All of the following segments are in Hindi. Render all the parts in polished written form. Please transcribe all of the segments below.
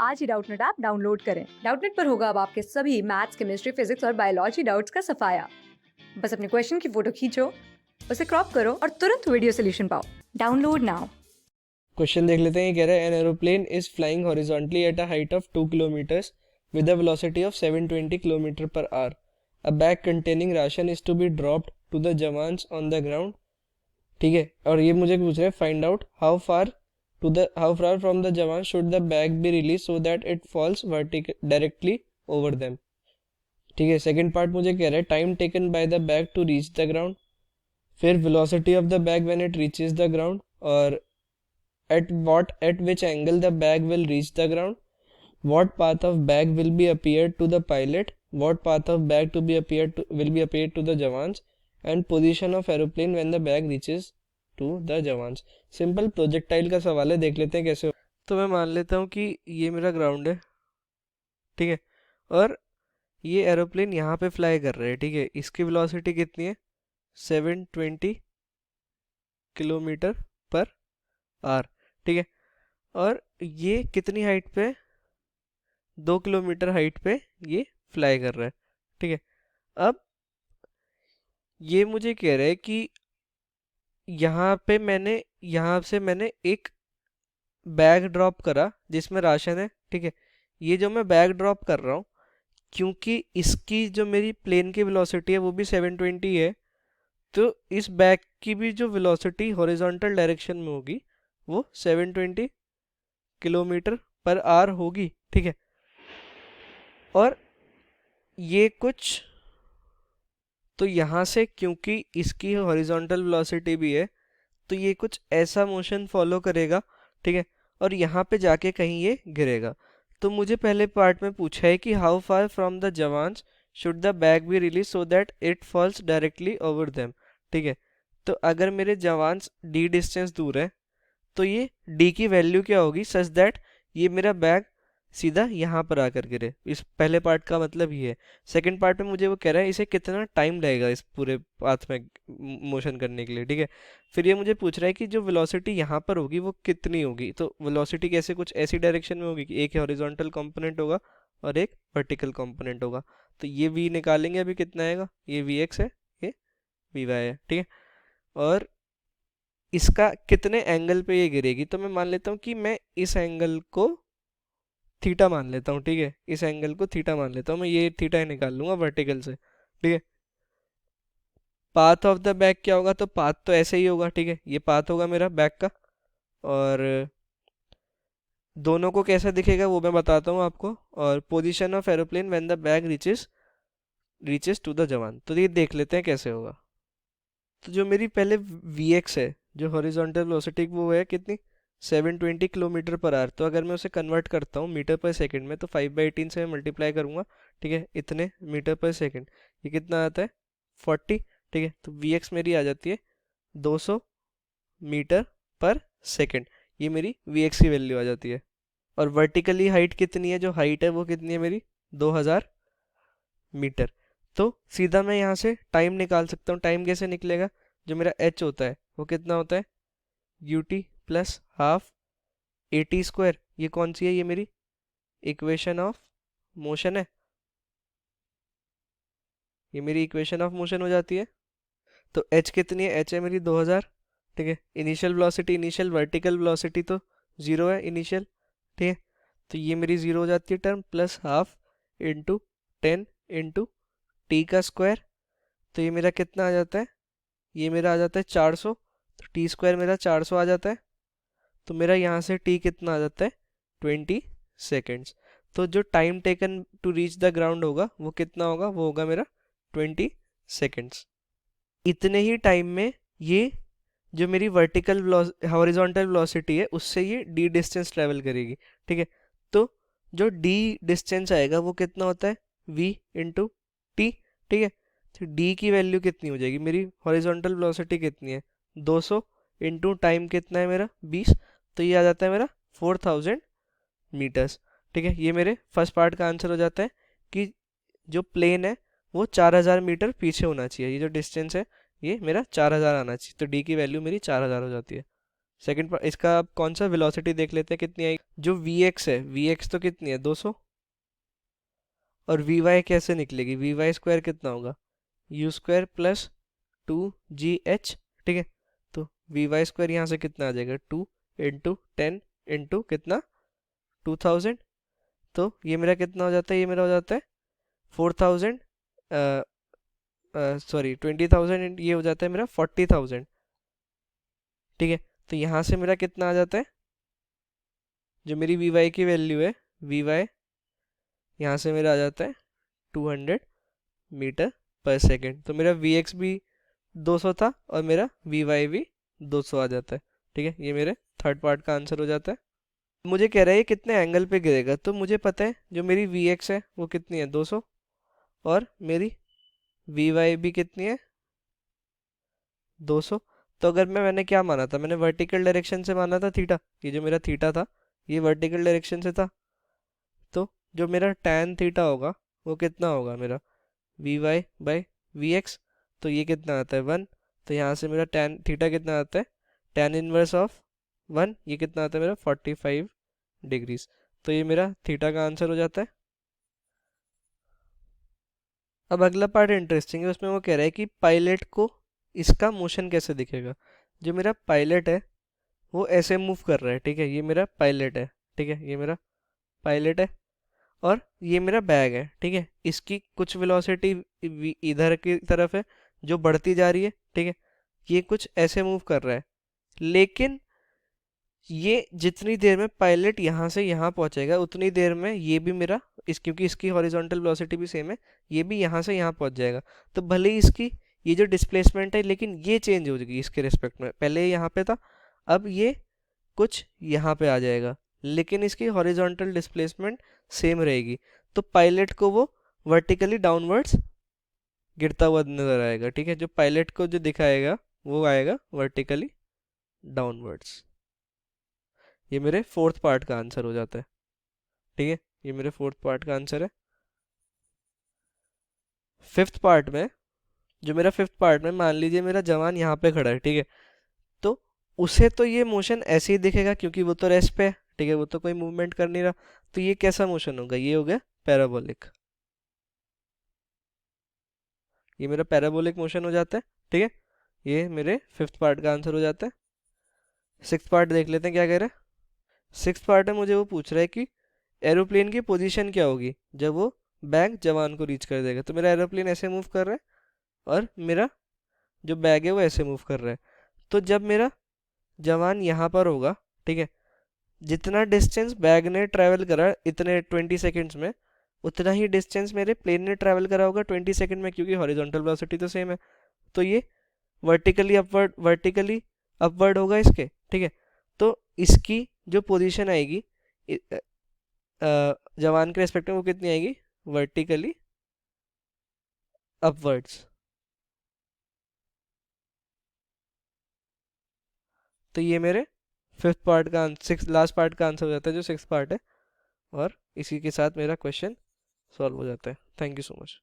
आज ही डाउटनेट ऐप डाउनलोड करें। डाउटनेट पर होगा अब आपके सभी मैथ्स, केमिस्ट्री, फिजिक्स और बायोलॉजी डाउट्स का सफाया। बस अपने क्वेश्चन की फोटो खींचो, उसे क्रॉप करो और तुरंत वीडियो सोल्यूशन पाओ। Download now. क्वेश्चन देख लेते हैं। ये कह रहा है an aeroplane is flying horizontally at a height of 2 kilometres with a velocity of 720 kilometre per hour. A bag containing ration is to be dropped to the jawans on the ground. ठीक है, और ये मुझे पूछ रहा है find out how far from the jawan should the bag be release so that it falls directly over them. ठीक है, सेकंड पार्ट मुझे कह रहा है time taken by the bag to reach the ground, फिर velocity of the bag when it reaches the ground, और at which angle the bag will reach the ground, what path of bag will be appeared to the pilot, what path of bag will be appeared to the jawans, and position of aeroplane when the bag reaches to the jawans। Simple projectile का सवाल है, देख लेते हैं कैसे हो। तो मैं मान लेता हूँ कि ये मेरा ग्राउंड है, ठीक है, और ये एरोप्लेन यहाँ पे फ्लाई कर रहा है, ठीक है। इसकी वेलोसिटी कितनी है? 720 किलोमीटर पर आवर, ठीक है। और ये कितनी हाइट पे? 2 किलोमीटर हाइट पे ये फ्लाई कर रहा है, ठीक है। अब ये मुझे कह रहा है कि यहाँ से मैंने एक बैग ड्रॉप करा जिसमें राशन है, ठीक है। ये जो मैं बैग ड्रॉप कर रहा हूँ, क्योंकि इसकी जो मेरी प्लेन की वेलोसिटी है वो भी 720 है, तो इस बैग की भी जो वेलोसिटी हॉरिजॉन्टल डायरेक्शन में होगी वो 720 किलोमीटर पर आवर होगी, ठीक है। और ये कुछ, तो यहाँ से क्योंकि इसकी हॉरिजॉन्टल वेलोसिटी भी है तो ये कुछ ऐसा मोशन फॉलो करेगा, ठीक है। और यहाँ पे जाके कहीं ये गिरेगा। तो मुझे पहले पार्ट में पूछा है कि how far from the jawans should the bag be release so that it falls directly over them, ठीक है। तो अगर मेरे जवान्स डी डिस्टेंस दूर है तो ये डी की वैल्यू क्या होगी सच दैट ये मेरा बैग सीधा यहाँ पर आकर गिरे। इस पहले पार्ट का मतलब ये है। सेकंड पार्ट में मुझे वो कह रहा है इसे कितना टाइम लगेगा इस पूरे पाथ में मोशन करने के लिए, ठीक है। फिर ये मुझे पूछ रहा है कि जो वेलोसिटी यहाँ पर होगी वो कितनी होगी। तो वेलोसिटी कैसे, कुछ ऐसी डायरेक्शन में होगी कि एक हॉरिजॉन्टल कंपोनेंट होगा और एक वर्टिकल कंपोनेंट होगा। तो ये v निकालेंगे, अभी कितना आएगा, ये vx है, ये vy है, ठीक है। और इसका कितने एंगल पे ये गिरेगी, तो मैं मान लेता हूँ कि मैं इस एंगल को थीटा मान लेता हूँ, ठीक है। इस एंगल को थीटा मान लेता हूँ मैं, ये थीटा ही निकाल लूंगा वर्टिकल से, ठीक है। पाथ ऑफ द बैग क्या होगा, तो पाथ तो ऐसे ही होगा, ठीक है। ये पाथ होगा मेरा बैग का, और दोनों को कैसा दिखेगा वो मैं बताता हूँ आपको। और position of aeroplane when the bag reaches to the jawan, तो ये देख लेते हैं कैसे होगा। तो जो मेरी पहले vx है, जो हॉरिजॉन्टल वेलोसिटी, वो है कितनी, 720 किलोमीटर पर आवर। तो अगर मैं उसे कन्वर्ट करता हूँ मीटर पर सेकंड में, तो 5/18 से मैं मल्टीप्लाई करूंगा, ठीक है। इतने मीटर पर सेकंड, ये कितना आता है, 40, ठीक है। तो vx मेरी आ जाती है 200 मीटर पर सेकंड, ये मेरी vx की वैल्यू आ जाती है। और वर्टिकली हाइट कितनी है, जो हाइट है वो कितनी है मेरी, 2000 मीटर। तो सीधा मैं यहाँ से टाइम निकाल सकता हूँ। टाइम कैसे निकलेगा, जो मेरा h होता है वो कितना होता है, ut प्लस हाफ at²। ये कौन सी है, ये मेरी इक्वेशन ऑफ मोशन है, ये मेरी इक्वेशन ऑफ मोशन हो जाती है। तो h कितनी है, h है मेरी 2000, ठीक है। Initial velocity, initial vertical velocity तो 0 है इनिशियल, ठीक है। तो ये मेरी 0 हो जाती है term, plus half into 10 into T का स्क्वायर। तो ये मेरा कितना आ जाता है, ये मेरा आ जाता है 400। तो टी स्क्वायर मेरा 400 आ जाता है। तो मेरा यहाँ से टी कितना आ जाता है, 20 सेकेंड्स। तो जो time taken to reach the ground होगा वो कितना होगा, वो होगा मेरा 20 सेकेंड्स। इतने ही टाइम में ये जो मेरी वर्टिकल हॉरिजॉन्टल वेलोसिटी है उससे ये डी डिस्टेंस ट्रेवल करेगी, ठीक है। तो जो डी डिस्टेंस आएगा वो कितना होता है, v इंटू टी, ठीक है। तो डी की वैल्यू कितनी हो जाएगी, मेरी हॉरिजॉन्टल वेलोसिटी कितनी है, 200 इंटू टाइम कितना है मेरा 20, तो ये आ जाता है मेरा 4000 मीटर्स, ठीक है। ये मेरे फर्स्ट पार्ट का आंसर हो जाता है कि जो प्लेन है वो 4000 मीटर पीछे होना चाहिए। ये जो डिस्टेंस है ये मेरा 4000 आना चाहिए, तो डी की वैल्यू मेरी 4000 हो जाती है। सेकंड इसका अब कौन सा वेलोसिटी देख लेते हैं कितनी आई। जो वी एक्स है, वी एक्स तो कितनी है 200, और वी वाई कैसे निकलेगी, वी वाई स्क्वायर कितना होगा, यू स्क्वायर प्लस 2 GH, ठीक है। तो वी वाई स्क्वायर यहाँ से कितना आ जाएगा, 2 × 10 इंटू कितना 2000। तो ये मेरा कितना हो जाता है, ये मेरा हो जाता है 4000, सॉरी 20,000, ये हो जाता है मेरा 40,000, ठीक है। तो यहाँ से मेरा कितना आ जाता है, जो मेरी वी वाई की वैल्यू है, वी वाई यहाँ से मेरा आ जाता है 200 मीटर पर सेकेंड। तो मेरा वी एक्स भी 200 था और मेरा वी वाई भी 200 आ जाता है, ठीक है। ये मेरे थर्ड पार्ट का आंसर हो जाता है। मुझे कह रहा है ये कितने एंगल पे गिरेगा, तो मुझे पता है जो मेरी वी एक्स है वो कितनी है 200, और मेरी वी वाई भी कितनी है 200। तो अगर मैंने क्या माना था, मैंने वर्टिकल डायरेक्शन से माना था थीटा, ये जो मेरा थीटा था ये वर्टिकल डायरेक्शन से था। तो जो मेरा tan थीटा होगा वो कितना होगा मेरा V Y by V X. तो ये कितना आता है 1। तो यहाँ से मेरा tan थीटा कितना आता है, tan इनवर्स ऑफ 1, ये कितना आता है मेरा 45 डिग्रीज। तो ये मेरा थीटा का आंसर हो जाता है। अब अगला पार्ट इंटरेस्टिंग है, उसमें वो कह रहा है कि पायलट को इसका मोशन कैसे दिखेगा। जो मेरा पायलट है वो ऐसे मूव कर रहा है, ठीक है, ये मेरा पायलट है, ठीक है, ये मेरा पायलट है, और ये मेरा बैग है, ठीक है। इसकी कुछ वेलोसिटी इधर की तरफ है जो बढ़ती जा रही है, ठीक है। ये कुछ ऐसे मूव कर रहा है, लेकिन ये जितनी देर में पायलट यहाँ से यहाँ पहुँचेगा उतनी देर में ये भी मेरा क्योंकि इसकी हॉरिजॉन्टल वेलोसिटी भी सेम है, ये भी यहाँ से यहाँ पहुँच जाएगा। तो भले ही इसकी ये जो डिस्प्लेसमेंट है, लेकिन ये चेंज हो जाएगी इसके रिस्पेक्ट में, पहले यहाँ पे था, अब ये कुछ यहाँ पे आ जाएगा, लेकिन इसकी हॉरिजॉन्टल डिस्प्लेसमेंट सेम रहेगी। तो पायलट को वो वर्टिकली डाउनवर्ड्स गिरता हुआ नजर आएगा, ठीक है। जो पायलट को जो दिखाएगा वो आएगा वर्टिकली डाउनवर्ड्स। ये मेरे फोर्थ पार्ट का आंसर हो जाता है, ठीक है। ये मेरे फोर्थ पार्ट का आंसर है। फिफ्थ पार्ट में, जो मेरा फिफ्थ पार्ट में, मान लीजिए मेरा जवान यहाँ पे खड़ा है, ठीक है। तो उसे तो ये मोशन ऐसे ही दिखेगा क्योंकि वो तो रेस्ट पे है, ठीक है, वो तो कोई मूवमेंट कर नहीं रहा। तो ये कैसा मोशन होगा, ये हो गया पैराबोलिक, ये मेरा पैराबोलिक मोशन हो जाता है, ठीक है। ये मेरे फिफ्थ पार्ट का आंसर हो जाता है। सिक्स्थ पार्ट देख लेते हैं क्या कह रहा है। सिक्स्थ पार्ट में मुझे वो पूछ रहा है कि एरोप्लेन की पोजीशन क्या होगी जब वो बैग जवान को रीच कर देगा। तो मेरा एरोप्लेन ऐसे मूव कर रहा है और मेरा जो बैग है वो ऐसे मूव कर रहा है। तो जब मेरा जवान यहाँ पर होगा, ठीक है, जितना डिस्टेंस बैग ने ट्रैवल करा इतने 20 सेकेंड्स में, उतना ही डिस्टेंस मेरे प्लेन ने ट्रैवल करा होगा 20 सेकेंड में, क्योंकि हॉरिजॉन्टल वेलोसिटी तो सेम है। तो ये वर्टिकली अपवर्ड होगा इसके, ठीक है। तो इसकी जो पोजीशन आएगी जवान के रेस्पेक्ट में वो कितनी आएगी, वर्टिकली अपवर्ड्स। तो ये मेरे फिफ्थ पार्ट का सिक्स लास्ट पार्ट का आंसर हो जाता है, जो सिक्स पार्ट है, और इसी के साथ मेरा क्वेश्चन सॉल्व हो जाता है। Thank you so much.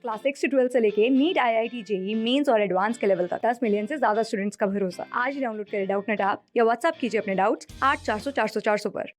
Class 6 से 12 से लेके नीट, IIT, जेई मेंस और एडवांस के लेवल तक 10 मिलियन से ज्यादा स्टूडेंट्स का भरोसा। आज ही डाउनलोड करें डाउटनेट ऐप या व्हाट्सएप कीजिए अपने डाउट्स 8400 400 400 पर।